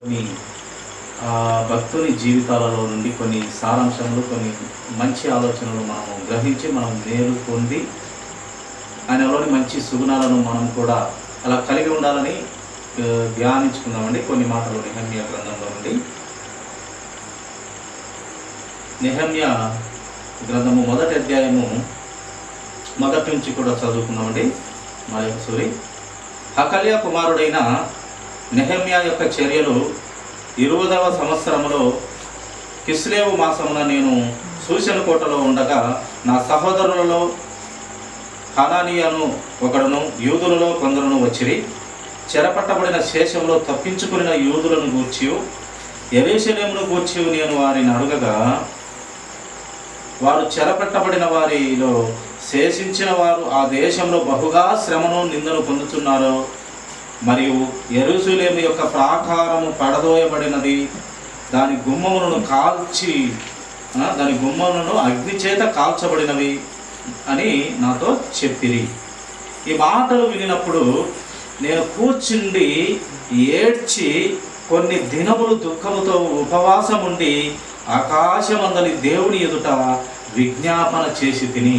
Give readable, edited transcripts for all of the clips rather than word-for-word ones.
కొన్ని భక్తుని జీవితాలలో నుండి కొన్ని సారాంశములు, కొన్ని మంచి ఆలోచనలు మనం గ్రహించి మనం మేలు పొంది ఆయనలోని మంచి సుగుణాలను మనం కూడా అలా కలిగి ఉండాలని ధ్యానించుకుందామండి. కొన్ని మాటలు నెహెమ్యా గ్రంథంలో నుండి. నెహెమ్యా గ్రంథము 1వ అధ్యాయము మొదటి నుంచి కూడా చదువుకుందామండి. మరొకసారి హకల్యా కుమారుడైన నెహెమ్యా యొక్క చర్యలు 20వ సంవత్సరంలో కిస్లేవు మాసమున నేను సూసెను కోటలో ఉండగా నా సహోదరులలో హనానీయను ఒకడును యూదులలో కొందరును వచ్చిరి. చెరపట్టబడిన శేషంలో తప్పించుకున్న యూదులను గూర్చి యెరూషలేమును గూర్చి నేను వారిని అడగగా, వారు చెరపట్టబడిన వారిలో శేషించిన వారు ఆ దేశంలో బహుగా శ్రమను నిందను పొందుతున్నారు, మరియు యెరూషలేము యొక్క ప్రాకారము పడదోయబడినది, దాని గుమ్మములను అగ్ని చేత కాల్చబడినవి అని నాతో చెప్పిరి. ఈ మాటలు వినినప్పుడు నేను కూర్చుండి ఏడ్చి కొన్ని దినములు దుఃఖముతో ఉపవాసం ఉండి ఆకాశమందలి దేవుని ఎదుట విజ్ఞాపన చేసి తిని.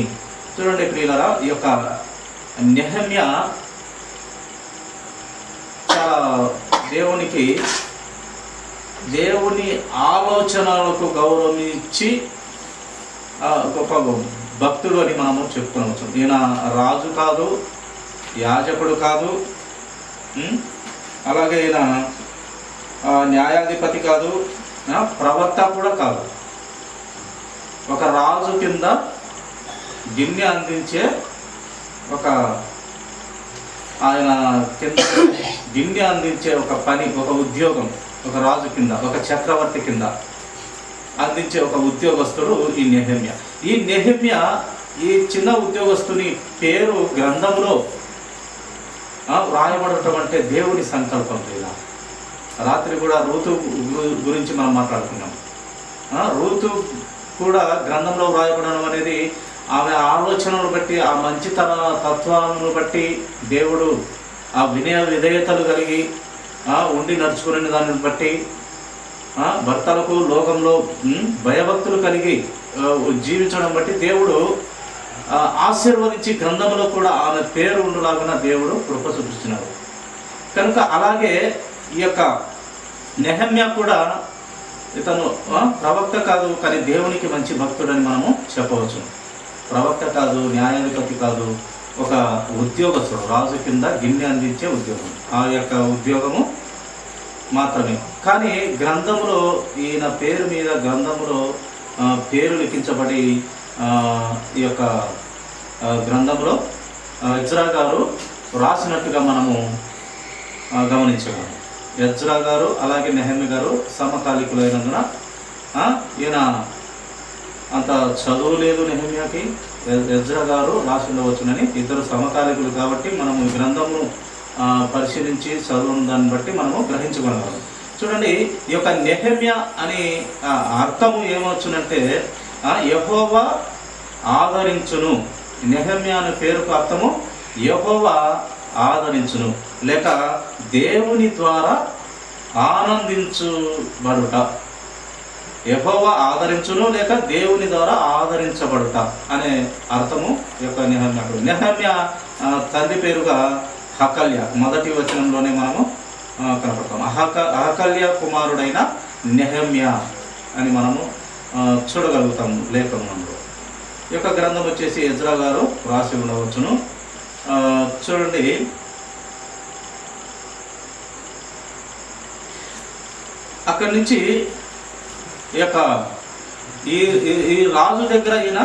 చూడండి ప్రియులారా, ఈ యొక్క నెహెమ్యా చాలా దేవుని ఆలోచనలకు గౌరవం ఇచ్చి గొప్ప భక్తుడు అని మనము చెప్పుకోవచ్చు. ఈయన రాజు కాదు, యాజకుడు కాదు, అలాగే ఈయన న్యాయాధిపతి కాదు, ప్రవక్త కూడా కాదు. ఒక రాజు కింద గిన్నె అందించే ఆయన కింద గిన్నె అందించే ఒక పని, ఒక ఉద్యోగం, ఒక రాజు కింద, ఒక చక్రవర్తి కింద అందించే ఒక ఉద్యోగస్తుడు ఈ నెహెమ్యా. ఈ నెహెమ్యా, ఈ చిన్న ఉద్యోగస్తుని పేరు గ్రంథంలో వ్రాయబడటం అంటే దేవుని సంకల్పం. ఇలా రాత్రి కూడా రూతు గురించి మనం మాట్లాడుకున్నాం. రూతు కూడా గ్రంథంలో వ్రాయబడడం అనేది ఆమె ఆలోచనలు బట్టి, ఆ మంచితన తత్వాలను బట్టి దేవుడు ఆ వినయ విధేయతలు కలిగి ఉండి నడుచుకునే దానిని బట్టి, భర్తలకు లోకంలో భయభక్తులు కలిగి జీవించడం బట్టి దేవుడు ఆశీర్వదించి గ్రంథంలో కూడా ఆమె పేరు ఉండలాగున దేవుడు కృప చూపిస్తున్నారు. కనుక అలాగే ఈ యొక్క నెహెమ్యా కూడా ఇతను ప్రవక్త కాదు, కానీ దేవునికి మంచి భక్తుడని మనము చెప్పవచ్చు. ప్రవక్త కాదు, న్యాయాధిపతి కాదు, ఒక ఉద్యోగస్తుడు, రాజు కింద గిన్నె అందించే ఉద్యోగం, ఆ యొక్క ఉద్యోగము మాత్రమే. కానీ గ్రంథంలో ఈయన పేరు మీద గ్రంథంలో పేరు లిఖించబడి ఈ యొక్క గ్రంథంలో ఎజ్రా గారు రాసినట్టుగా మనము గమనించగలం. ఎజ్రా గారు అలాగే నెహెమ్యా గారు సమకాలికులైనందున ఈయన అంత చదువు లేదు నెహెమ్యాకి, ఎజ్రా గారు రాసి ఉండవచ్చునని. ఇద్దరు సమకాలికులు కాబట్టి మనము ఈ గ్రంథము పరిశీలించి చదువున్న దాన్ని బట్టి మనము గ్రహించగలగాలి. చూడండి, ఈ యొక్క నెహెమ్యా అని అర్థము ఏమవచ్చునంటే యెహోవా ఆదరించును. నెహెమ్యా అనే పేరుకు అర్థము యెహోవా ఆదరించును, లేక దేవుని ద్వారా ఆనందించబడుట. యెహోవా ఆదరించును లేక దేవుని ద్వారా ఆదరించబడుట అనే అర్థము యొక్క నెహెమ్యాకు. నెహెమ్యా తండ్రి పేరుగా హకల్యా, మొదటి వచనంలోనే మనము కనపడతాం. హకల్యా కుమారుడైన నెహెమ్యా అని మనము చూడగలుగుతాము లేఖనంలో. ఈ యొక్క గ్రంథం వచ్చేసి ఎజ్రా గారు రాసి ఉండవచ్చును. చూడండి, అక్కడి నుంచి ఈ యొక్క ఈ రాజు దగ్గర ఈయన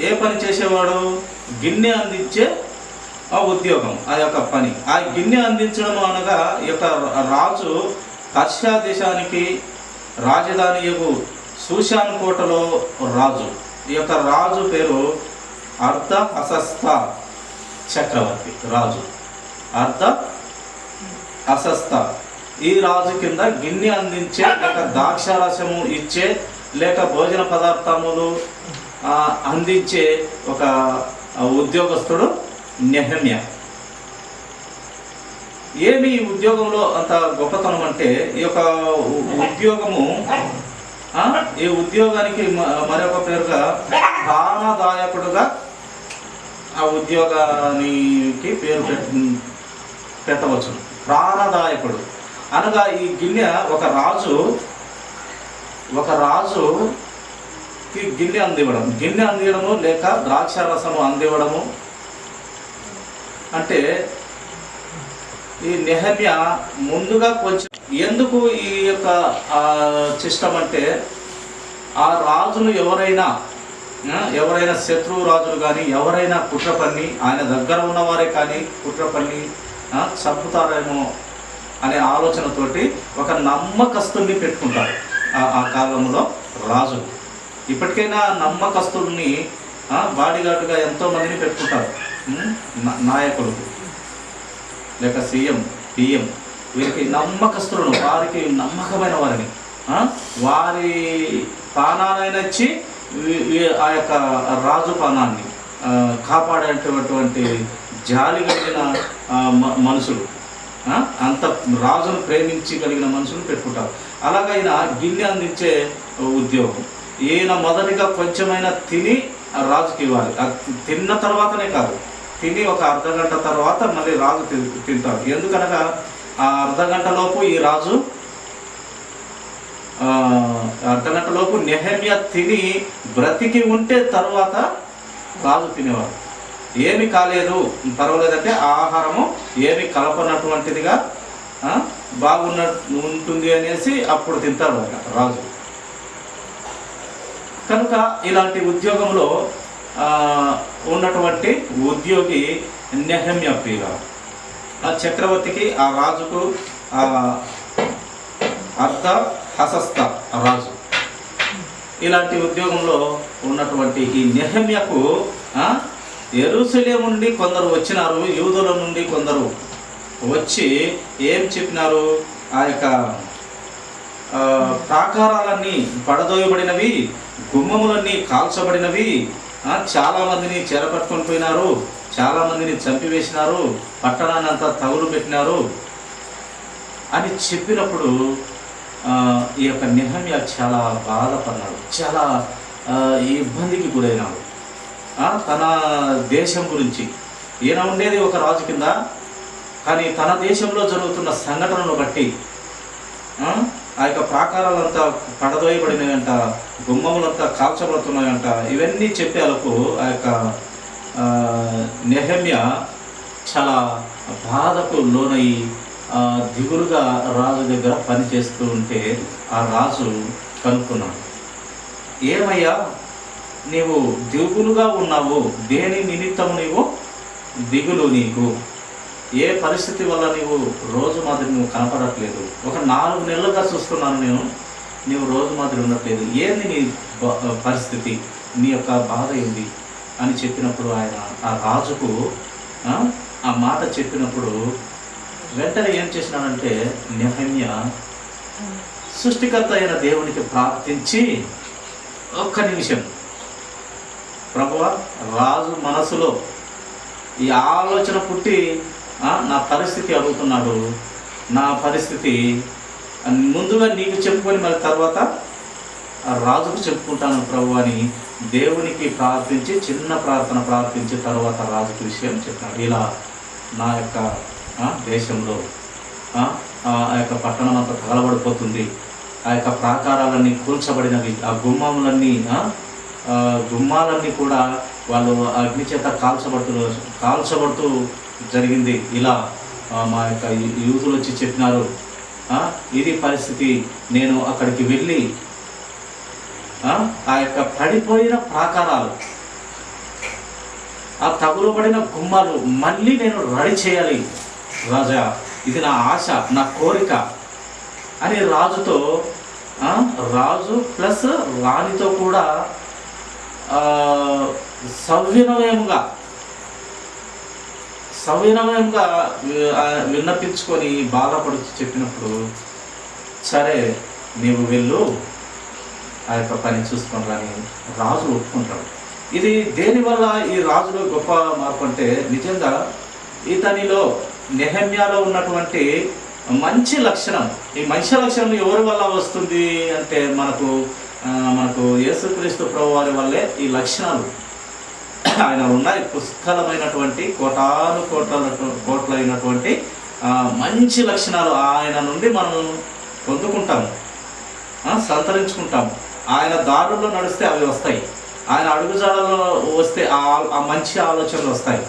ఏ పని చేసేవాడు? గిన్నె అందించే ఉద్యోగం, ఆ యొక్క పని. ఆ గిన్నె అందించడం అనగా ఈ యొక్క రాజు పర్షియా దేశానికి రాజధాని సూషాను కోటలో రాజు. ఈ యొక్క రాజు పేరు అర్తహషస్త చక్రవర్తి. రాజు అర్తహషస్త. ఈ రాజు కింద గిన్నె అందించే, లేక ద్రాక్షారసము ఇచ్చే, లేక భోజన పదార్థములు అందించే ఒక ఉద్యోగస్తుడు నెహెమ్యా. ఏమి ఈ ఉద్యోగంలో అంత గొప్పతనం అంటే ఈ యొక్క ఉద్యోగము, ఈ ఉద్యోగానికి మరొక పేరుగా ప్రాణదాయకుడుగా ఆ ఉద్యోగానికి పేరు పెట్టవచ్చు. ప్రాణదాయకుడు అనగా ఈ గిన్నె ఒక రాజుకి గిన్నె అందివ్వడము లేక ద్రాక్ష రసము అందివ్వడము అంటే ఈ నెహమ్య ముందుగా కొంచెం ఎందుకు ఈ యొక్క చిష్టం అంటే ఆ రాజులు ఎవరైనా శత్రువు రాజులు కానీ ఎవరైనా కుట్ర పన్ని ఆయన దగ్గర ఉన్నవారే కానీ కుట్ర పన్ని చంపుతారేమో అనే ఆలోచనతోటి ఒక నమ్మకస్తుల్ని పెట్టుకుంటారు ఆ కాలంలో రాజులు. ఇప్పటికైనా నమ్మకస్తుల్ని బాడీగార్డుగా ఎంతోమందిని పెట్టుకుంటారు. నాయకులు లేక సీఎం పిఎం వీరికి నమ్మకస్తులను, వారికి నమ్మకమైన వారిని, వారి ప్రాణాలైనా ఇచ్చి ఆ యొక్క రాజు ప్రాణాన్ని కాపాడేటటువంటి జాలి కలిగిన మనుషులు, అంత రాజును ప్రేమించగలిగిన మనుషులు పెట్టుకుంటారు. అలాగైనా గిన్నె అందించే ఉద్యోగం. ఈయన మొదటిగా కొంచెమైనా తిని రాజుకి ఇవ్వాలి. తిన్న తర్వాతనే కాదు, తిని ఒక అర్ధగంట తర్వాత మళ్ళీ రాజు తింటాడు. ఎందుకనగా ఆ అర్ధగంటలోపు ఈ రాజు అర్ధగంటలోపు నెహమ్యా తిని బ్రతికి ఉంటే తర్వాత రాజు తినేవాడు. ఏమి కాలేదు పర్వాలేదంటే ఆహారము ఏమి కలపనటువంటిదిగా ఉంటుంది అనేసి అప్పుడు తింటాడు రాజు. కనుక ఇలాంటి ఉద్యోగంలో ఉన్నటువంటి ఉద్యోగి నెహమ్యా ప్రియుల ఆ చక్రవర్తికి, ఆ రాజుకు, అర్తహషస్త రాజు ఇలాంటి ఉద్యోగంలో ఉన్నటువంటి ఈ నెహమ్యాకు యెరూషలేము నుండి కొందరు వచ్చినారు, యూదుల నుండి కొందరు వచ్చి ఏం చెప్పినారు, ఆ యొక్క ప్రాకారాలన్నీ పడదోయబడినవి, గుమ్మములన్నీ కాల్చబడినవి, చాలామందిని చెరపట్టుకొని పోయినారు, చాలామందిని చంపివేసినారు, పట్టణాన్ని అంతా తగులు పెట్టినారు అని చెప్పినప్పుడు ఈ యొక్క నెహమ్యా చాలా బాధపడినాడు, చాలా ఇబ్బందికి గురైనాడు. తన దేశం గురించి, ఈయన ఉండేది ఒక రాజు కింద, కానీ తన దేశంలో జరుగుతున్న సంఘటనను బట్టి ఆ యొక్క ప్రాకారాలంతా పడదోయబడినాయంట, గుమ్మములంతా కాల్చబడుతున్నాయంట, ఇవన్నీ చెప్పేలకు ఆ యొక్క నెహమ్యా చాలా బాధకు లోనయ్యి దిగులుగా రాజు దగ్గర పనిచేస్తూ ఉంటే ఆ రాజు కనుక్కున్నాడు, ఏమయ్యా నీవు దిగులుగా ఉన్నావు, దేని నిమిత్తము నీవు దిగులు, నీకు ఏ పరిస్థితి వల్ల నీవు రోజు మాదిరి నువ్వు కనపడట్లేదు, ఒక 4 నెలలుగా చూస్తున్నాను నీవు రోజు మాదిరి ఉండట్లేదు, ఏంది నీ పరిస్థితి, నీ యొక్క బాధ ఏంది అని చెప్పినప్పుడు ఆయన ఆ రాజుకు ఆ మాట చెప్పినప్పుడు వెంటనే ఏం చేసినాడంటే నెహమ్యా సృష్టికర్త అయిన దేవునికి ప్రార్థించి, ఒక్క నిమిషం ప్రభువా, రాజు మనసులో ఈ ఆలోచన పుట్టి నా పరిస్థితి అడుగుతున్నాడు, నా పరిస్థితి ముందుగా నీకు చెప్పుకొని మరి తర్వాత రాజుకు చెప్పుకుంటాను ప్రభు అని దేవునికి ప్రార్థించి చిన్న ప్రార్థన ప్రార్థించి తర్వాత రాజుకి విషయం చెప్పినాడు. ఇలా నా యొక్క దేశంలో ఆ యొక్క పట్టణం అంతా తగలబడిపోతుంది, ఆ యొక్క ప్రాకారాలన్నీ కూల్చబడినవి, ఆ గుమ్మాలన్నీ కూడా వాళ్ళు అగ్ని చేత కాల్చబడుతూ జరిగింది. ఇలా మా యొక్క యూతులు వచ్చి చెప్పినారు, ఇది పరిస్థితి. నేను అక్కడికి వెళ్ళి ఆ యొక్క పడిపోయిన ప్రాకారాలు, ఆ తగులబడిన గుమ్మాలు మళ్ళీ నేను రెడీ చేయాలి రాజా, ఇది నా ఆశ, నా కోరిక అని రాజుతో, రాజు ప్లస్ రాణితో కూడా సవినయంగా విన్నపించుకొని బాధపడుతూ చెప్పినప్పుడు, సరే నీవు వెళ్ళు, ఆ యొక్క పని చూసుకొని రాని రాజు ఒప్పుకుంటాడు. ఇది దేనివల్ల ఈ రాజులో గొప్ప మార్పు అంటే నిజంగా ఇతనిలో నెహెమ్యాలో ఉన్నటువంటి మంచి లక్షణం. ఈ మంచి లక్షణం ఎవరి వల్ల వస్తుంది అంటే మనకు యేసుక్రీస్తు ప్రభువారి వల్లే ఈ లక్షణాలు ఆయన ఉన్నాయి. పుష్కలమైనటువంటి కోట్లైనటువంటి మంచి లక్షణాలు ఆయన నుండి మనం పొందుకుంటాము, సంతరించుకుంటాము. ఆయన దారుల్లో నడిస్తే అవి వస్తాయి, ఆయన అడుగుజాడల్లో వస్తే ఆ మంచి ఆలోచనలు వస్తాయి.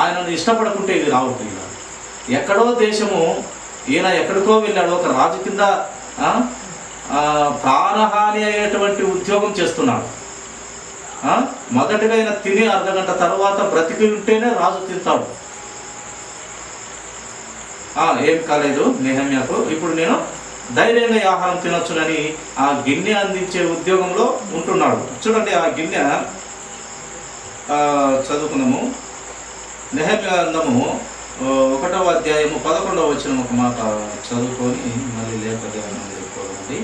ఆయనను ఇష్టపడకుంటే ఇవి రావు. ఎక్కడో దేశము, ఈయన ఎక్కడికో వెళ్ళాడు, ఒక రాజు కింద ప్రాణహాని అయ్యేటువంటి ఉద్యోగం చేస్తున్నాడు. మొదటిగా ఆయన తిని అర్ధగంట తర్వాత బ్రతికి ఉంటేనే రాజు తింటాడు. ఏం కాలేదు నెహెమ్యాకు, ఇప్పుడు నేను ధైర్యంగా ఆహారం తినొచ్చునని ఆ గిన్నె అందించే ఉద్యోగంలో ఉంటున్నాడు. చూడండి, ఆ గిన్నె చదువుకుందాము. నెహెమ్యా గ్రంథము 1వ అధ్యాయము 11వ వచనం ఒక మాట చదువుకొని మళ్ళీ లేకపోతే చదువుకోవాలండి.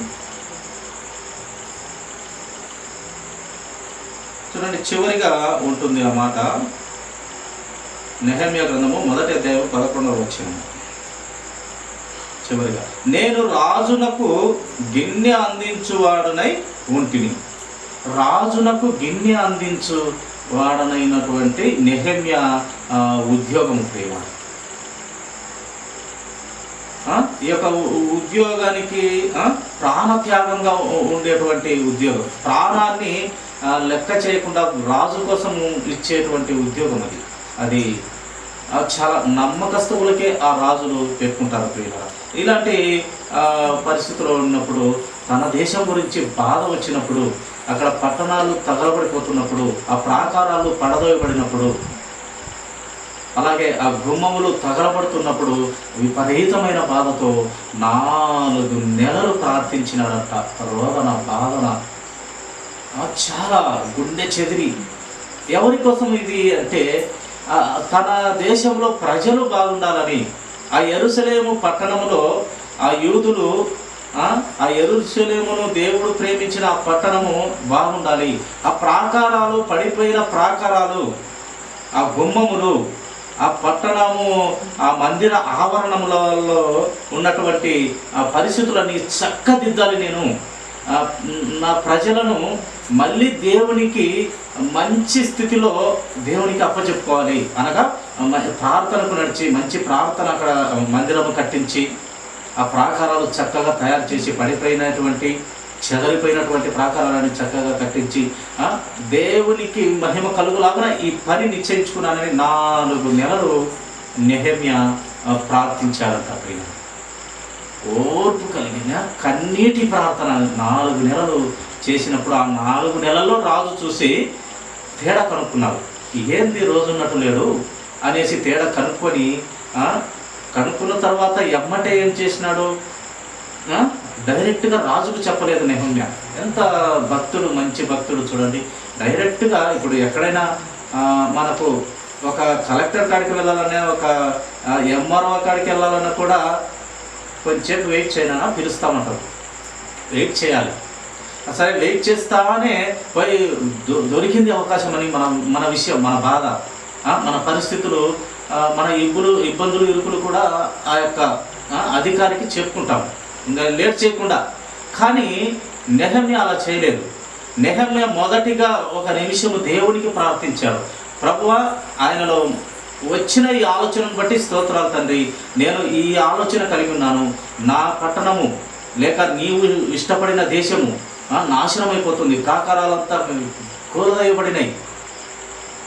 చూడండి, చివరిగా ఉంటుంది ఆ మాట. నెహెమ్యా గ్రంథము 1వ అధ్యాయం 11వ వచనం చివరిగా, నేను రాజునకు గిన్నె అందించువాడనై ఉంటిని. రాజునకు గిన్నె అందించువాడనైనటువంటి నెహెమ్యా ఉద్యోగం ప్రేమ. ఈ యొక్క ఉద్యోగానికి ప్రాణత్యాగంగా ఉండేటువంటి ఉద్యోగం, ప్రాణాన్ని లెక్క చేయకుండా రాజు కోసం ఇచ్చేటువంటి ఉద్యోగం అది చాలా నమ్మకస్తువులకే ఆ రాజులు పెట్టుకుంటారు ప్రియులారా. ఇలాంటి పరిస్థితుల్లో ఉన్నప్పుడు, తన దేశం గురించి బాధ వచ్చినప్పుడు, అక్కడ పట్టణాలు తగలబడిపోతున్నప్పుడు, ఆ ప్రాకారాలు పడదోయబడినప్పుడు, అలాగే ఆ గుమ్మములు తగలబడుతున్నప్పుడు విపరీతమైన బాధతో 4 నెలలు ప్రార్థించినాడట. రోదన బాధన చాలా గుండె చెదిరి. ఎవరి కోసం ఇది అంటే, తన దేశంలో ప్రజలు బాగుండాలని, ఆ యెరూషలేము పట్టణములో ఆ యూదులు, ఆ యెరూషలేమును దేవుడు ప్రేమించిన ఆ పట్టణము బాగుండాలి. ఆ ప్రాకారాలు, పడిపోయిన ప్రాకారాలు, ఆ గుమ్మములు, ఆ పట్టణము, ఆ మందిర ఆవరణములలో ఉన్నటువంటి ఆ పరిస్థితులన్నీ చక్కదిద్దాలి. నేను నా ప్రజలను మళ్ళీ దేవునికి మంచి స్థితిలో దేవునికి అప్పచెప్పుకోవాలి. అనగా ప్రార్థనకు నడిచి మంచి ప్రార్థన అక్కడ మందిరము కట్టించి, ఆ ప్రాకారాలు చక్కగా తయారు చేసి, పడిపోయినటువంటి చెదరిపోయినటువంటి ప్రాకారాలను చక్కగా కట్టించి దేవునికి మహిమ కలుగులాగా ఈ పని నిశ్చయించుకున్నానని 4 నెలలు నెహెమ్యా ప్రార్థించారంట. ఓర్పు కలిగిన కన్నీటి ప్రార్థన 4 నెలలు చేసినప్పుడు, ఆ 4 నెలల్లో రాజు చూసి తేడా కనుక్కున్నాడు. ఏంది రోజున్నట్టు లేడు అనేసి తేడా కనుక్కున్న తర్వాత ఎమ్మటే ఏం చేసినాడు, డైరెక్ట్గా రాజుకు చెప్పలేదు నెహెమ్యా. ఎంత భక్తుడు, మంచి భక్తుడు చూడండి. డైరెక్ట్గా ఇప్పుడు ఎక్కడైనా మనకు ఒక కలెక్టర్ కాడికి వెళ్ళాలన్నా, ఒక ఎంఆర్ఓ కాడికి వెళ్ళాలన్నా కూడా కొంచెం వెయిట్ చేయనా పిలుస్తామంటారు. వెయిట్ చేయాలి. సరే, వెయిట్ చేస్తానే పోయి దొరికింది అవకాశం అని మన విషయం, మన బాధ, మన పరిస్థితులు, మన ఇబ్బందులు ఇరుకులు కూడా ఆ యొక్క అధికారికి చెప్పుకుంటాం, ఇంకా లేట్ చేయకుండా. కానీ నెహెమ్యా అలా చేయలేదు. నెహెమ్యా మొదటిగా 1 నిమిషము దేవునికి ప్రార్థించాడు. ప్రభువా, ఆయనలో వచ్చిన ఈ ఆలోచనను బట్టి స్తోత్రాలు తండ్రి. నేను ఈ ఆలోచన కలిగి ఉన్నాను. నా పట్టణము లేక నీవు ఇష్టపడిన దేశము నాశనం అయిపోతుంది. ప్రాకారాలంతా కూలదయబడినాయి,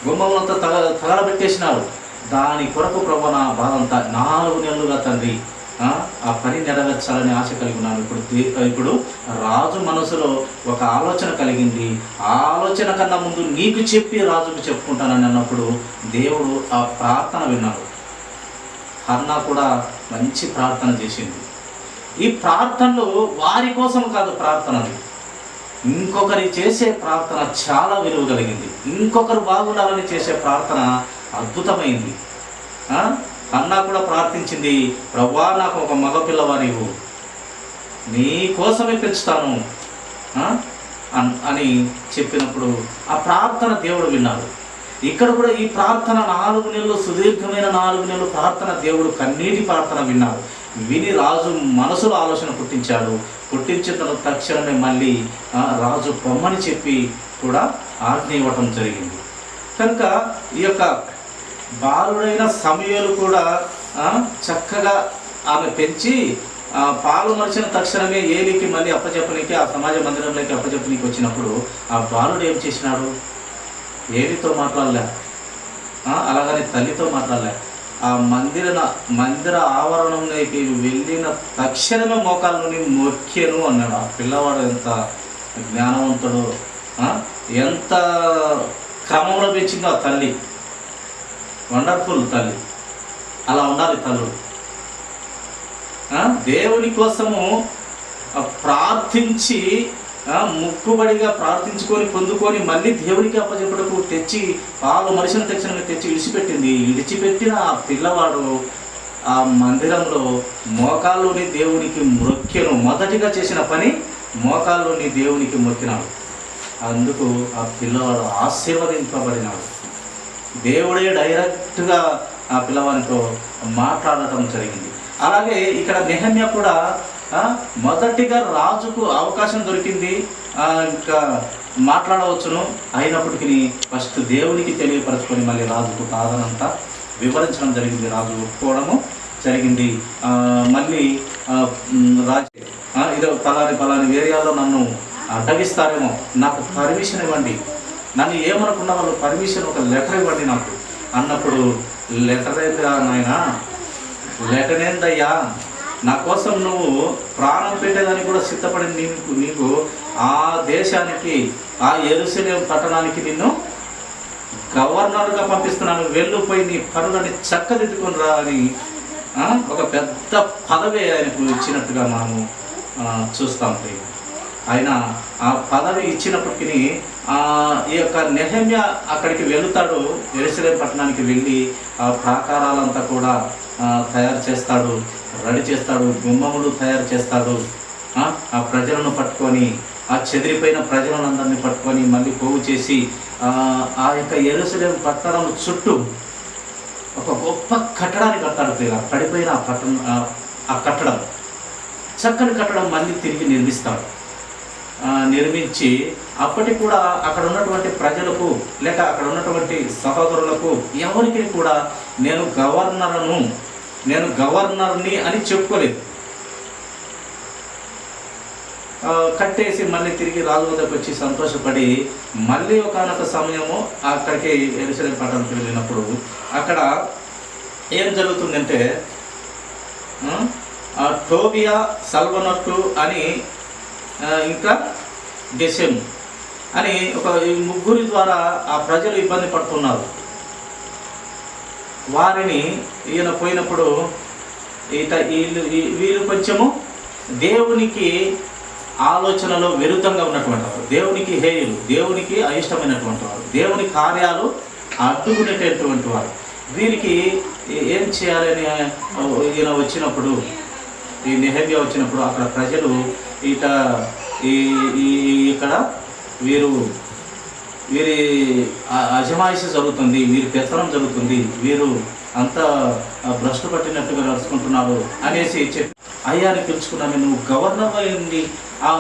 గుమ్మములంతా తగలబెట్టేసినారు. దాని కొరకు ప్రభు నా బాధ అంతా 4 నెలలుగా తండ్రి ఆ పని నెరవేర్చాలని ఆశ కలిగి ఉన్నాను. ఇప్పుడు రాజు మనసులో ఒక ఆలోచన కలిగింది. ఆ ఆలోచన కన్నా ముందు నీకు చెప్పి రాజుకు చెప్పుకుంటానని అన్నప్పుడు దేవుడు ఆ ప్రార్థన విన్నాడు. హన్నా కూడా మంచి ప్రార్థన చేసింది. ఈ ప్రార్థనలు వారి కోసం కాదు, ప్రార్థనలు ఇంకొకరి చేసే ప్రార్థన చాలా విలువ కలిగింది. ఇంకొకరు బాగుండాలని చేసే ప్రార్థన అద్భుతమైంది. హన్నా కూడా ప్రార్థించింది, ప్రభువా, నాకు ఒక మగపిల్లవానివ్వు, నీ కోసమే పెంచుతాను అని చెప్పినప్పుడు ఆ ప్రార్థన దేవుడు విన్నాడు. ఇక్కడ కూడా ఈ ప్రార్థన 4 నెలలు, సుదీర్ఘమైన 4 నెలలు ప్రార్థన, దేవుడు కన్నీటి ప్రార్థన విన్నారు. విని రాజు మనసులో ఆలోచన పుట్టించాడు. పుట్టించిన తక్షణమే మళ్ళీ రాజు పొమ్మని చెప్పి కూడా ఆజ్ఞ ఇవ్వటం జరిగింది. కనుక ఈ యొక్క బాలుడైన సమూయేలు కూడా చక్కగా ఆమె పెంచి పాలు మరిచిన తక్షణమే ఏలికి మళ్ళీ అప్పచెప్పనికి, ఆ సమాజ మందిరంలోకి అప్పచెప్పనికి వచ్చినప్పుడు ఆ బాలుడు ఏం చేసినాడు? ఏలితో మాట్లాడలే, అలాగని తల్లితో మాట్లాడలే. ఆ మందిర ఆవరణంలోకి వెళ్ళిన తక్షణమే మోకాళ్ళ నుండి మొక్కెను అన్నాడు. ఆ పిల్లవాడు ఎంత జ్ఞానవంతుడు, ఎంత క్రమంలో పెంచిందో ఆ తల్లి. వండర్ఫుల్ తల్లి. అలా ఉండాలి తల్లు. దేవుని కోసము ప్రార్థించి ముక్కుబడిగా ప్రార్థించుకొని పొందుకొని మళ్ళీ దేవునికి అప్పచెప్పుటకు తెచ్చి పాలు మరిచిన తక్షణమే తెచ్చి విడిచిపెట్టిన ఆ పిల్లవాడు ఆ మందిరంలో మోకాల్లోని దేవునికి మొక్కెను. మొదటిగా చేసిన పని మోకాల్లోని దేవునికి మొక్కినాడు. అందుకు ఆ పిల్లవాడు ఆశీర్వదింపబడినాడు. దేవుడే డైరెక్ట్గా ఆ పిల్లవాడితో మాట్లాడటం జరిగింది. అలాగే ఇక్కడ నెహమ్యా కూడా మొదటిగా రాజుకు అవకాశం దొరికింది, ఇంకా మాట్లాడవచ్చును. అయినప్పటికీ ఫస్ట్ దేవునికి తెలియపరచుకొని మళ్ళీ రాజుకు కాదనంతా వివరించడం జరిగింది. రాజు ఒప్పుకోవడము జరిగింది. మళ్ళీ రాజు ఇదో పలాని ఏరియాలో నన్ను అడ్డగిస్తారేమో, నాకు పర్మిషన్ ఇవ్వండి, నన్ను ఏమనుకున్న వాళ్ళు పర్మిషన్, ఒక లెటర్ ఇవ్వండి నాకు అన్నప్పుడు, లెటర్ ఏందా నాయనా, లెటర్ ఏందయ్యా, నా కోసం నువ్వు ప్రాణం పెట్టేదానికి కూడా సిద్ధపడి నీకు ఆ దేశానికి, ఆ యెరూషలేము పట్టణానికి నిన్ను గవర్నర్గా పంపిస్తున్నాను, వెళ్ళిపోయి నీ పనులని చక్కదిద్దుకొని రా అని ఒక పెద్ద పదవి ఆయనకు ఇచ్చినట్టుగా మనము చూస్తాం. ఆయన ఆ పదవి ఇచ్చినప్పటికీ ఈ యొక్క నెహమ్యా అక్కడికి వెళుతాడు. యెరూషలేము పట్టణానికి వెళ్ళి ఆ ప్రాకారాలంతా కూడా తయారు చేస్తాడు, రెడీ చేస్తాడు, గుమ్మములు తయారు చేస్తాడు. ఆ ప్రజలను పట్టుకొని, ఆ చెదిరిపోయిన ప్రజలందరినీ పట్టుకొని మళ్ళీ పోగు చేసి ఆ యొక్క యెరూషలేము పట్టణం చుట్టూ ఒక గొప్ప కట్టడాన్ని కట్టాడు. పడిపోయిన ఆ కట్టడం, చక్కని కట్టడం మళ్ళీ తిరిగి నిర్మించి అప్పటికి కూడా అక్కడ ఉన్నటువంటి ప్రజలకు లేక అక్కడ ఉన్నటువంటి సహోదరులకు ఎవరికి కూడా నేను గవర్నర్ని అని చెప్పుకోలేదు. కట్టేసి మళ్ళీ తిరిగి రాజు వద్దకు వచ్చి సంతోషపడి మళ్ళీ ఒకనొక సమయము అక్కడికి యెరూషలేము పట్టణానికి వెళ్ళినప్పుడు అక్కడ ఏం జరుగుతుందంటే టోబియా, సల్వనట్టు అని ఇంకా గెసెము అని ఈ ముగ్గురి ద్వారా ఆ ప్రజలు ఇబ్బంది పడుతున్నారు. వారిని ఈయన పోయినప్పుడు వీళ్ళు కొంచెము దేవునికి ఆలోచనలో విరుద్ధంగా ఉన్నటువంటి వారు, దేవునికి హేయులు, దేవునికి అయిష్టమైనటువంటి వారు, దేవుని కార్యాలు అడ్డుకునేటటువంటి వారు. వీరికి ఏం చేయాలని ఈయన వచ్చినప్పుడు, ఈ నెహమ్యా వచ్చినప్పుడు అక్కడ ప్రజలు ఇక్కడ వీరి అజమాయిషి జరుగుతుంది, వీరి పెత్తనం జరుగుతుంది, వీరు అంతా భ్రష్టు పట్టినట్టుగా నడుచుకుంటున్నారు అనేసి చెప్పి అయ్యాని పిలుచుకున్నాను, నువ్వు గవర్నర్ అయింది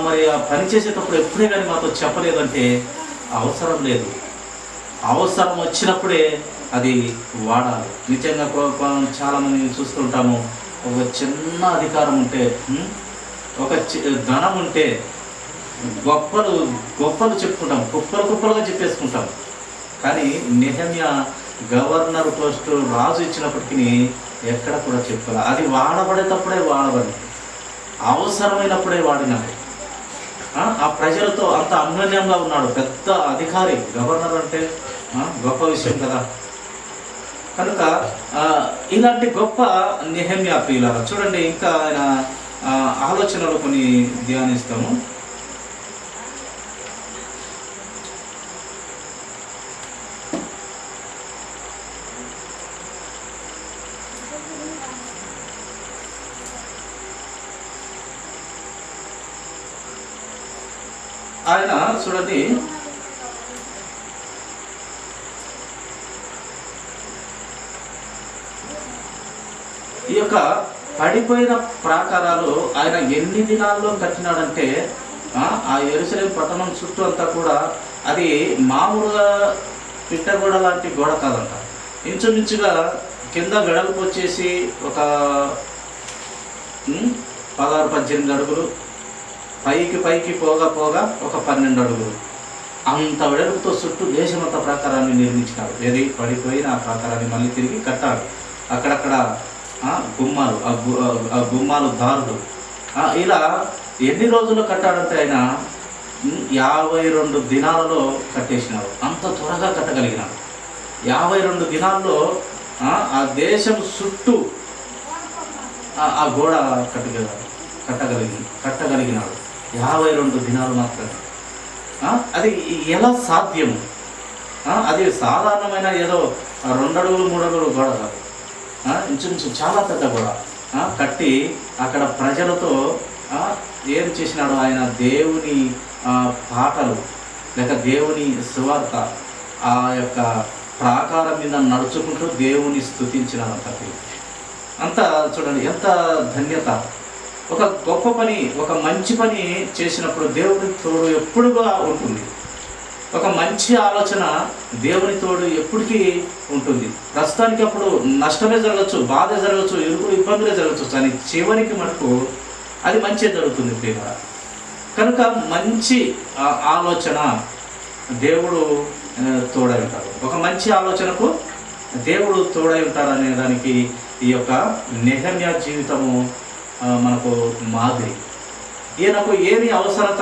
మరి ఆ పని చేసేటప్పుడు ఎప్పుడే కానీ మాతో చెప్పలేదంటే అవసరం లేదు, అవసరం వచ్చినప్పుడే అది వాడాలి. నిజంగా చాలామంది చూస్తుంటాము, ఒక చిన్న అధికారం ఉంటే, ఒక ధనం ఉంటే గొప్పలు చెప్పుకుంటాం, కుప్పలుగా చెప్పేసుకుంటాం. కానీ నెహమ్యా గవర్నర్ పోస్టు రాజు ఇచ్చినప్పటికీ ఎక్కడ కూడా చెప్పాలి. అది వాడబడేటప్పుడే వాడబడి, అవసరమైనప్పుడే వాడినాడు. ఆ ప్రజలతో అంత అన్యోన్యంగా ఉన్నాడు. పెద్ద అధికారి, గవర్నర్ అంటే గొప్ప విషయం కదా. కనుక ఇలాంటి గొప్ప నెహమ్యా ప్రియులారా, చూడండి ఇంకా ఆయన ఆలోచనలు కొన్ని ధ్యానిస్తాము. ఆయన చూడండి పడిపోయిన ప్రాకారాలు ఆయన ఎన్ని దినాల్లో కట్టినాడంటే ఆ యెరూషలేము పట్టణం చుట్టూ అంతా కూడా అది మామూలుగా పిట్టగోడ లాంటి గోడ కాదంట. ఇంచుమించుగా కింద వెడల్పు వచ్చేసి ఒక 16-18 అడుగులు, పైకి పోగా ఒక 12 అడుగులు అంత వెడల్పుతో చుట్టూ దేశమంత ప్రాకారాన్ని నిర్మించినాడు. ఏది పడిపోయిన ఆ ప్రాకారాన్ని మళ్ళీ తిరిగి కట్టాడు. అక్కడక్కడ గుమ్మాలు, ఆ గుమ్మాలు దారులు, ఇలా ఎన్ని రోజుల్లో కట్టాడంటే ఆయన 52 దినాలలో కట్టేసినాడు. అంత త్వరగా కట్టగలిగినాడు. 52 దినాల్లో ఆ దేశం చుట్టూ ఆ గోడ కట్టగలిగినాడు 52 దినాలు మాత్రమే. అది ఎలా సాధ్యము? అది సాధారణమైన ఏదో 2 అడుగులు 3 అడుగులు గోడ కాదు. ఇంచుమించు చాలా పెద్ద గోడ కట్టి అక్కడ ప్రజలతో ఏం చేసినాడు ఆయన? దేవుని పాటలు లేక దేవుని సువార్త ఆ యొక్క ప్రాకారం మీద నడుచుకుంటూ దేవుని స్తుతించినారంత. అంతా చూడండి ఎంత ధన్యత. ఒక గొప్ప పని, ఒక మంచి పని చేసినప్పుడు దేవుని తోడు ఎప్పుడుగా ఉంటుంది. ఒక మంచి ఆలోచన దేవుని తోడు ఎప్పటికీ ఉంటుంది. ప్రస్తుతానికి అప్పుడు నష్టమే జరగచ్చు, బాధే జరగచ్చు, ఇబ్బందులే జరగచ్చు, కానీ చివరికి మటుకు అది మంచి జరుగుతుంది ప్రేమ. కనుక మంచి ఆలోచన దేవుడు తోడై ఉంటాడు. ఒక మంచి ఆలోచనకు దేవుడు తోడై ఉంటాడు అనే దానికి ఈ యొక్క నెహెమ్యా జీవితము మనకు మాదిరి. ఈయనకు ఏమి అవసరత?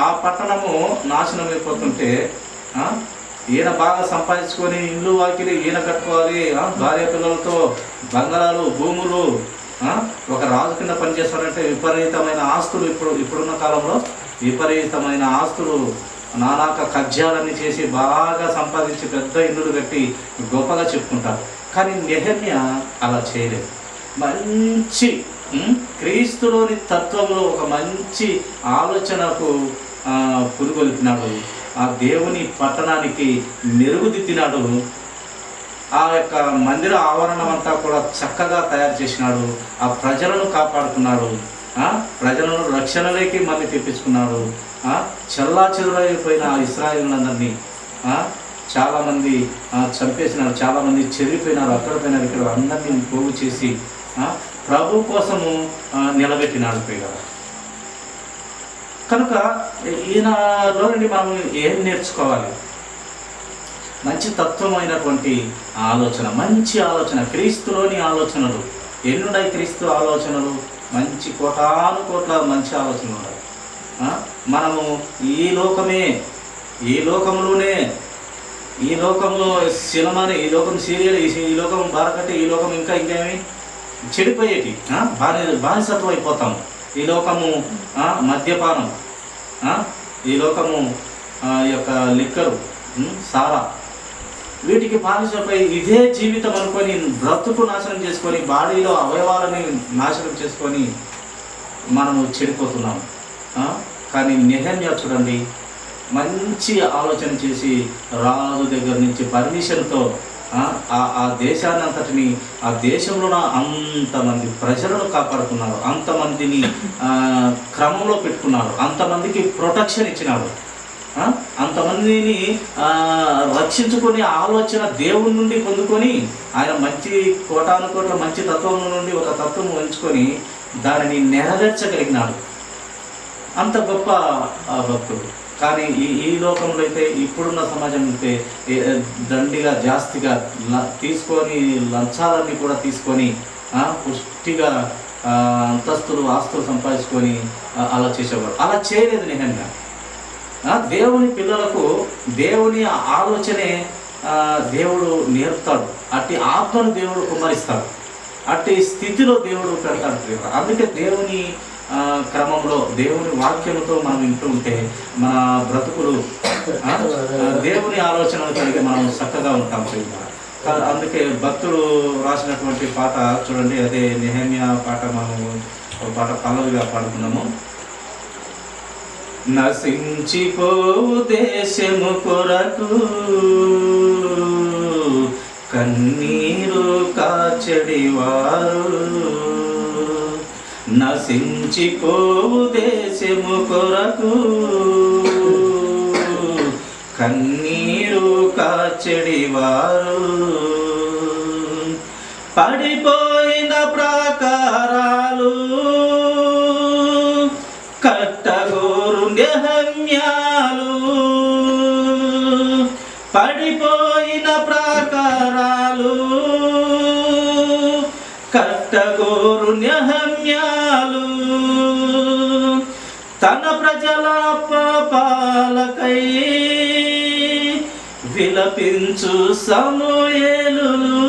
ఆ పట్టణము నాశనం అయిపోతుంటే ఈయన బాగా సంపాదించుకొని ఇల్లు వాకిలి ఈయన కట్టుకోవాలి, భార్య పిల్లలతో బంగారాలు భూములు, ఒక రాజు కింద పనిచేస్తాడంటే విపరీతమైన ఆస్తులు, ఇప్పుడున్న కాలంలో విపరీతమైన ఆస్తులు, నానాక కజ్జాలన్నీ చేసి బాగా సంపాదించి పెద్ద ఇల్లులు కట్టి గొప్పగా చెప్పుకుంటారు. కానీ నెహెమ్యా అలా చేయలేదు. మంచి క్రీస్తులోని తత్వంలో ఒక మంచి ఆలోచనకు పురుగొల్పినాడు. ఆ దేవుని పట్టణానికి మెరుగుదిద్దినాడు. ఆ యొక్క మందిర ఆవరణం అంతా కూడా చక్కగా తయారు చేసినాడు. ఆ ప్రజలను కాపాడుకున్నాడు. ప్రజలను రక్షణలోకి మళ్ళీ తెప్పించుకున్నాడు. చెల్లాచెదురైపోయిన ఇశ్రాయేలులందరినీ చాలామంది చంపేసినారు, చాలామంది చెదిరిపోయినారు, అక్కడ పోయినారు, ఇక్కడ అందరినీ పోగు చేసి ప్రభు కోసము నిలబెట్టినాడు ప్రియ. కనుక ఈయనలో నుండి మనం ఏం నేర్చుకోవాలి? మంచి తత్వమైనటువంటి ఆలోచన, మంచి ఆలోచన, క్రీస్తులోని ఆలోచనలు. ఎన్నున్నాయి క్రీస్తు ఆలోచనలు? మంచి కోట్ల మంచి ఆలోచనలు ఉన్నాయి. మనము ఈ లోకంలోనే ఈ లోకంలో సినిమాని, ఈ లోకం సీరియల్, ఈ లోకం బారకట్టి, ఈ లోకం ఇంకేమి చెడిపోయేటి బానిసత్వం అయిపోతాము. ఈ లోకము మద్యపానం, ఈ లోకము యొక్క లిక్కరు, సారా, వీటికి బానిసపై ఇదే జీవితం అనుకొని బ్రతుకు నాశనం చేసుకొని బాడీలో అవయవాలని నాశనం చేసుకొని మనము చెడిపోతున్నాము. కానీ నెహెమ్యా చూడండి, మంచి ఆలోచన చేసి రాజు దగ్గర నుంచి పర్మిషన్తో ఆ దేశాన్ని అంతటిని, ఆ దేశంలో అంతమంది ప్రజలను కాపాడుకున్నారు, అంతమందిని క్రమంలో పెట్టుకున్నారు, అంతమందికి ప్రొటెక్షన్ ఇచ్చినాడు, అంతమందిని రక్షించుకునే ఆలోచన దేవుని నుండి పొందుకొని ఆయన మంచి కోటానుకోట్ల మంచి తత్వం నుండి ఒక తత్వం ఉంచుకొని దానిని నెరవేర్చగలిగినాడు. అంత గొప్ప భక్తుడు. కానీ ఈ లోకంలో అయితే, ఇప్పుడున్న సమాజం అయితే దండిగా జాస్తిగా తీసుకొని లంచాలన్నీ కూడా తీసుకొని పుష్టిగా అంతస్తులు ఆస్తులు సంపాదించుకొని అలా చేసేవాడు. అలా చేయలేదు నెహెమ్యా. దేవుని పిల్లలకు దేవుని ఆలోచనే దేవుడు నేర్పుతాడు. అట్టి ఆత్మను దేవుడు కుమ్మరిస్తాడు. అట్టి స్థితిలో దేవుడు పెడతాడు. అందుకే దేవుని క్రమంలో దేవుని వాక్యంతో మనం వింటూ ఉంటే మన బ్రతుకులు దేవుని ఆలోచనలు కలిగి మనం చక్కగా ఉంటాం. అందుకే భక్తుడు రాసినటువంటి పాట చూడండి, అదే నెహెమ్యా పాట. మనము ఒక పాట పల్లవిగా పాడుకున్నాము. నశించిపోవు దేశము కొరకు కన్నీరు కాచెడివారు నశించిపోవు దేశము కొరకు కన్నీరు కాచెడివారు పడిపోయిన ప్రాకారాలు కట్టగోరు నెహమ్యాలు పడిపోయిన ప్రాకారాలు కట్టగోరు నెహమ్యాలు తన ప్రజల పాపాలకై విలపించు సమూయేలులు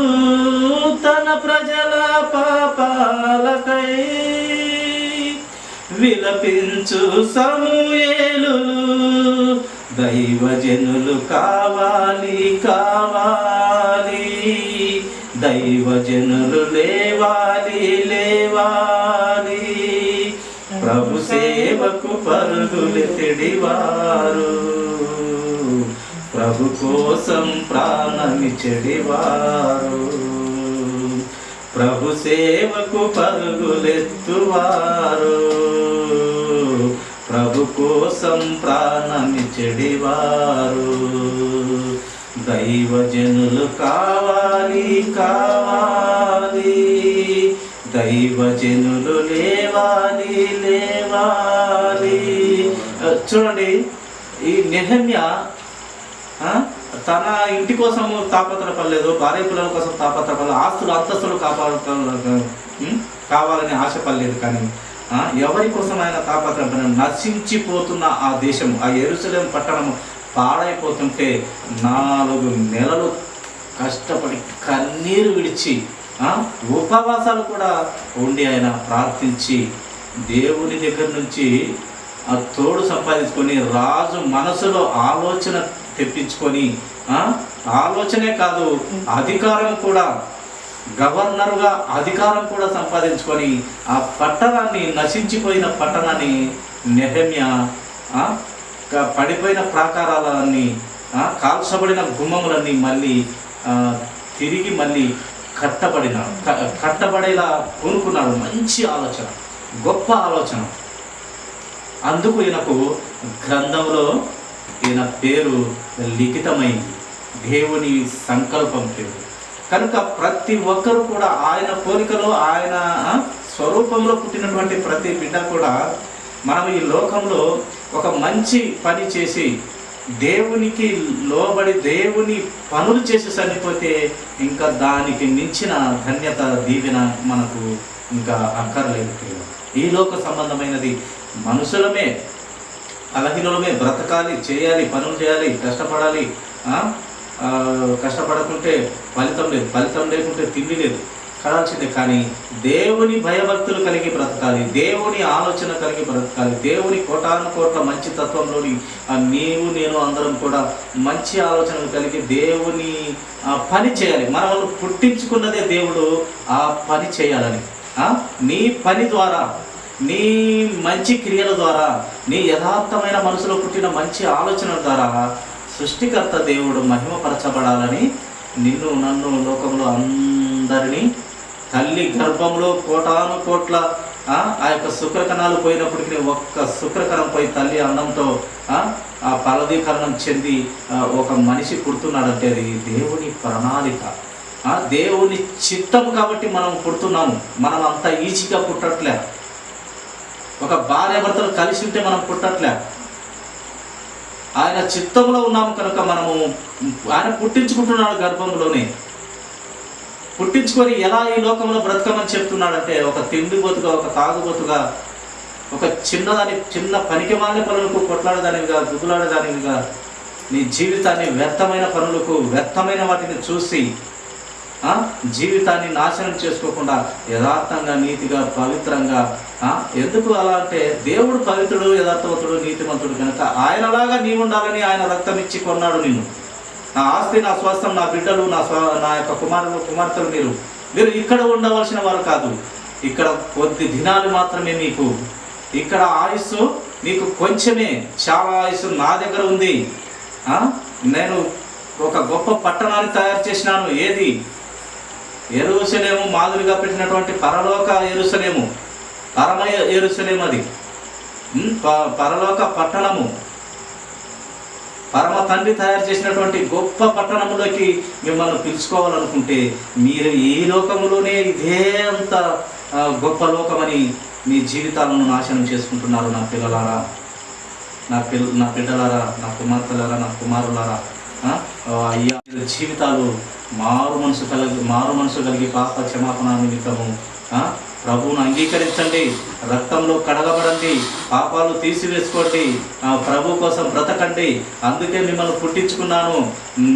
తన ప్రజల పాపాలకై విలపించు సమూయేలులు దైవజనులు కావాలి కావాలి దైవజనులు లేవాలి లేవాలి ప్రభు సేవకు పరుగులెత్తడివారు ప్రభు కోసం ప్రాణమిచ్చడివారు ప్రభు సేవకు పరుగులెత్తువారు ప్రభు కోసం ప్రాణమిచ్చడివారు దైవజనులు కావాలి కావాలి దైవజనులు లేవాలి లేవాలి. చూడండి, ఈ నెహమ్యా తన ఇంటి కోసము తాపత్రపడలేదు, భార్య పిల్లల కోసం తాపత్రపడలేదు, ఆస్తులు అంతస్తులు కావాలని ఆశపడలేదు. కానీ ఎవరి కోసం ఆయన తాపత్రపడలేదు? నశించిపోతున్న ఆ దేశం, ఆ యెరూషలేము పట్టణము పాడైపోతుంటే 4 నెలలు కష్టపడి కన్నీరు విడిచి ఉపవాసాలు కూడా ఉండి ఆయన ప్రార్థించి దేవుని దగ్గర నుంచి ఆ తోడు సంపాదించుకొని రాజు మనసులో ఆలోచన తెప్పించుకొని ఆలోచనే కాదు అధికారం కూడా, గవర్నర్గా అధికారం కూడా సంపాదించుకొని ఆ పట్టణాన్ని, నశించిపోయిన పట్టణాన్ని నెహమ్యా పడిపోయిన ప్రాకారాలన్నీ కాల్చబడిన గుమ్మములన్నీ మళ్ళీ తిరిగి మళ్ళీ కట్టబడేలా కోరుకున్నాడు. మంచి ఆలోచన, గొప్ప ఆలోచన. అందుకు ఈయనకు గ్రంథంలో ఈయన పేరు లిఖితమైంది, దేవుని సంకల్పం పేరు. కనుక ప్రతి ఒక్కరూ కూడా ఆయన పోలికలో, ఆయన స్వరూపంలో పుట్టినటువంటి ప్రతి బిడ్డ కూడా మనం ఈ లోకంలో ఒక మంచి పని చేసి దేవునికి లోబడి దేవుని పనులు చేసి చనిపోతే ఇంకా దానికి మించిన ధన్యత, దీవెన మనకు ఇంకా అక్కర్లేదు. ఈ లోక సంబంధమైనది మనుషులమే, బలహీనులమే బ్రతకాలి, చేయాలి, పనులు చేయాలి, కష్టపడాలి. కష్టపడకుంటే ఫలితం లేదు, ఫలితం లేకుంటే తిండి లేదు, కడాల్సిందే. కానీ దేవుని భయభక్తులు కలిగి బ్రతకాలి, దేవుని ఆలోచన కలిగి బ్రతకాలి, దేవుని కోటాను కోట్ల మంచి తత్వంలోని నీవు నేను అందరం కూడా మంచి ఆలోచనలు కలిగి దేవుని పని చేయాలి. మనల్ని పుట్టించుకున్నదే దేవుడు ఆ పని చేయాలని. నీ పని ద్వారా, నీ మంచి క్రియల ద్వారా, నీ యథార్థమైన మనసులో పుట్టిన మంచి ఆలోచనల ద్వారా సృష్టికర్త దేవుడు మహిమపరచబడాలని నిన్ను, నన్ను, లోకంలో అందరినీ తల్లి గర్భంలో కోటాను కోట్ల ఆ యొక్క శుక్రకణాలు పోయినప్పటికీ ఒక్క శుక్రకణం పోయి తల్లి అండంతో ఆ ఫలదీకరణం చెంది ఒక మనిషి పుడుతున్నాడంటే అది దేవుని ప్రణాళిక, దేవుని చిత్తం. కాబట్టి మనం పుడుతున్నాము. మనం అంత ఈజీగా పుట్టట్లే. ఒక భార్యాభర్తలు కలిసి ఉంటే మనం పుట్టట్లే. ఆయన చిత్తంలో ఉన్నాము కనుక మనము, ఆయన పుట్టించుకుంటున్నాడు గర్భంలోనే. పుట్టించుకొని ఎలా ఈ లోకంలో బ్రతకమని చెప్తున్నాడంటే, ఒక తిండిబోతుగా, ఒక తాగుబోతుగా, ఒక చిన్న పనికిమాలిన పనులకు కొట్లాడేదానివిగా, గుద్దులాడేదానివిగా నీ జీవితాన్ని వ్యర్థమైన పనులకు, వ్యర్థమైన వాటిని చూసి జీవితాన్ని నాశనం చేసుకోకుండా యథార్థంగా, నీతిగా, పవిత్రంగా. ఎందుకు అలా అంటే దేవుడు పవిత్రుడు, యథార్థవంతుడు, నీతిమంతుడు కనుక ఆయనలాగా నీ ఉండాలని ఆయన రక్తం ఇచ్చి కొన్నాడు నిన్ను. నా ఆస్తి, నా స్వాస్థ్యం, నా బిడ్డలు, నా యొక్క కుమార్తెలు మీరు ఇక్కడ ఉండవలసిన వారు కాదు. ఇక్కడ కొద్ది దినాలు మాత్రమే మీకు. ఇక్కడ ఆయుస్సు మీకు కొంచెమే, చాలా ఆయుస్సు నా దగ్గర ఉంది. నేను ఒక గొప్ప పట్టణాన్ని తయారు చేసినాను. ఏది? యెరూషలేము మాదిరిగా పెట్టినటువంటి పరలోక యెరూషలేము, పరమ యెరూషలేము, అది పరలోక పట్టణము, పరమ తండ్రి తయారు చేసినటువంటి గొప్ప పట్టణంలోకి మిమ్మల్ని పిలుచుకోవాలనుకుంటే మీరు ఈ లోకములోనే ఇదే అంత గొప్ప లోకమని మీ జీవితాలను నాశనం చేసుకుంటున్నారు. నా పిల్లలారా, నా బిడ్డలారా, నా కుమార్తెలారా, నా కుమారులారా, అయ్యా జీవితాలు మారు మనసు కలిగి పాప క్షమాపణ నిమిత్తము ప్రభువును అంగీకరించండి, రక్తంలో కడగబడండి, పాపాలు తీసివేసుకోండి, ప్రభు కోసం బ్రతకండి. అందుకే మిమ్మల్ని పుట్టించుకున్నాను.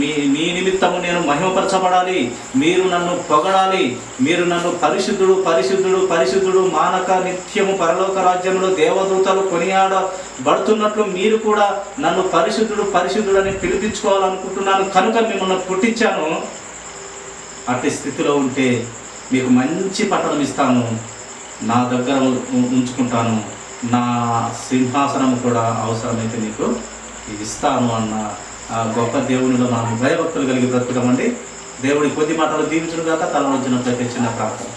మీ నిమిత్తము నేను మహిమపరచబడాలి, మీరు నన్ను పొగడాలి, మీరు నన్ను పరిశుద్ధుడు పరిశుద్ధుడు పరిశుద్ధుడు మానక నిత్యము పరలోక రాజ్యంలో దేవదూతలు కొనియాడబడుతున్నట్లు మీరు కూడా నన్ను పరిశుద్ధుడు పరిశుద్ధుడు అని పిలిపించుకోవాలనుకుంటున్నాను. కనుక మిమ్మల్ని పుట్టించాను. అట్టి స్థితిలో ఉంటే మీకు మంచి పట్టణం ఇస్తాను, నా దగ్గర ఉంచుకుంటాను, నా సింహాసనం కూడా అవసరమైతే మీకు ఇస్తాను అన్న గొప్ప దేవునిలో మనం భయభక్తులు కలిగి బ్రతుకుతామండి. దేవుడి కొద్ది మాటలు దీవించును గాక. తల వంచినట్లయితే చిన్న ప్రార్థన.